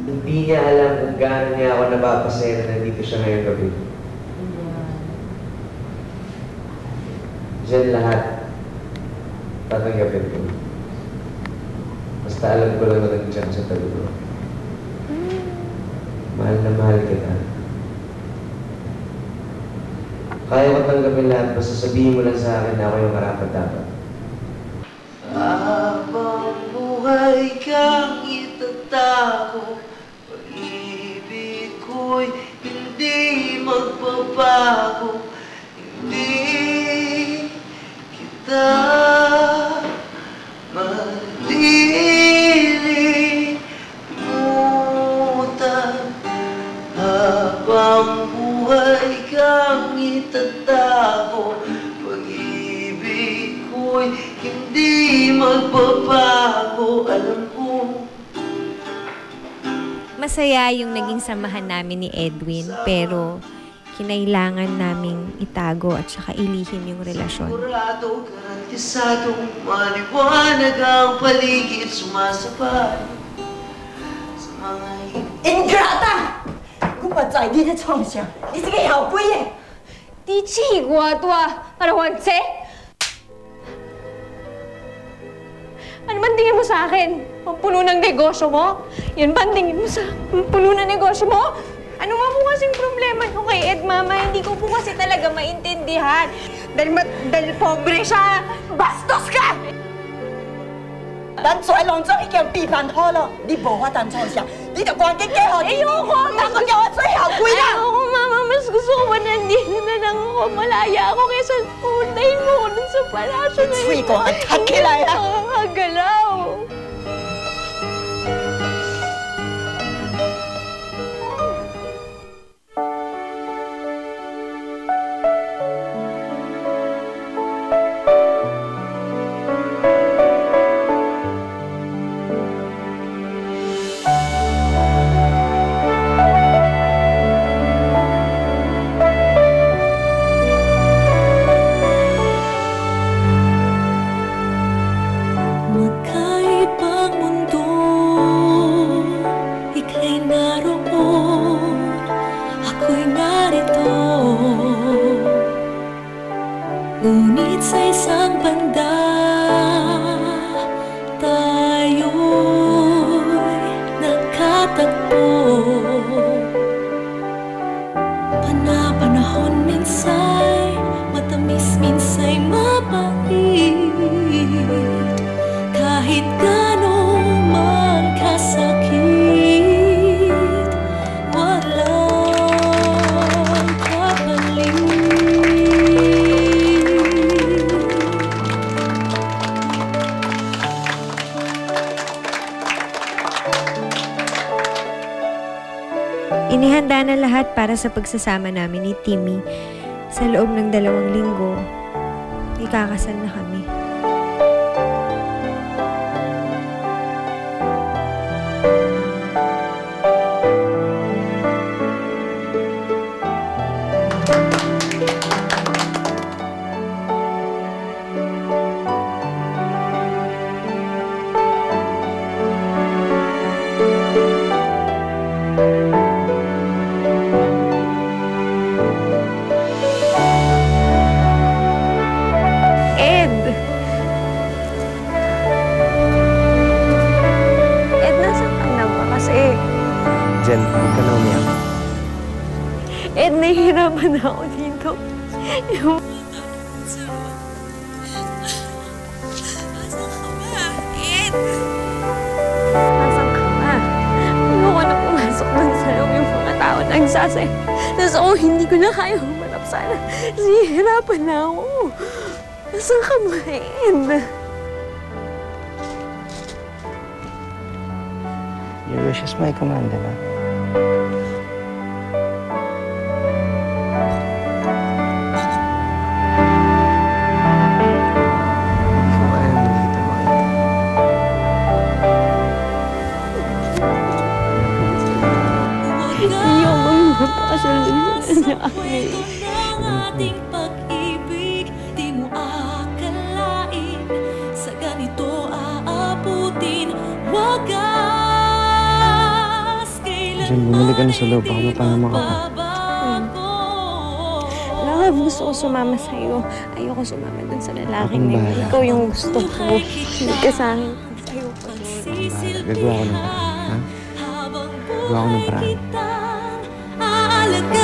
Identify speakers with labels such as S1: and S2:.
S1: Hindi niya alam kung gaano niya ako napapasaya na nandito siya ngayong gabi. Diyan lahat tatanggapin ko. Basta alam ko lang na nandiyan sa tabi ko. Mahal na mahal kita. Kaya ko tanggapin lahat, basta sabihin mo lang sa akin na ako yung karapat-dapat. Habang buhay kang itatago, pag-ibig ko'y hindi magbabago. Hindi kita malilimutan. Habang buhay kang itatago, pag-ibig ko'y hindi magbabago. Alam ko.
S2: Masaya yung naging samahan namin ni Edwin, pero kinailangan naming itago at saka ilihim yung relasyon.
S1: Sigurado, garantisadong maliwanag ang paligid, sumasabay sa mga
S3: Ingrata！我不在你的床上，你这个小鬼耶！
S4: 你气我多，para once? Ano man tingin mo sa akin? Puno ng negosyo mo? Yan ba ang tingin mo sa puno ng negosyo mo? Ano nga po kasing problema nyo kay Ed, Mama? Hindi ko po kasi talaga maintindihan. Dahil pobre siya.
S3: Bastos ka！咱再弄咗已經備辦好了，你無法當創啥，你就趕緊寄學你。
S4: Ayoko!
S3: 但我叫我最後歸啦！
S4: Ayoko, Mama. Mas gusto ko ba nandito na lang ako? Malaya ako kaysa puntahin mo ko dun sa palasyo na
S3: 吹過人踢起來啊！
S4: Nakakagalaw.
S5: Ngunit sa isang banda, tayo'y nakatagpo. Panahon minsa'y matamis, minsa'y mapait. Kahit gano'ng man kasakit, walang kapalit.
S2: Inihanda na lahat para sa pagsasama namin ni Timmy. Sa loob ng 2 linggo, ikakasal na kami.
S1: Jen, huwag ka na umiyak.
S4: Ed, nahihirapan na ako dito. Ed! Nasaan ka ba? Ayoko na pumasok dun sa loob yung mga tao nagsasay. Tapos ako, hindi ko na kaya humanap sana. Nahihirapan na ako. Nasaan ka ba, Ed?
S1: Your wish is my command, diba?
S5: Ating pag-ibig, di mo akalain sa ganito aabutin. Wagas
S1: Jen, bumalik ka na sa loob. Baka mapalama ka pa.
S4: Love, gusto ko sumama sa'yo. Ayoko sumama dun sa lalaking
S1: Akong
S4: na yun.
S1: bahala.
S4: Ikaw yung gusto ko. Hindi ka sa akin. Ayoko.
S1: Gagawa ko ng paraan, ha? Gagawa ko ng paraan.
S5: Aalagaan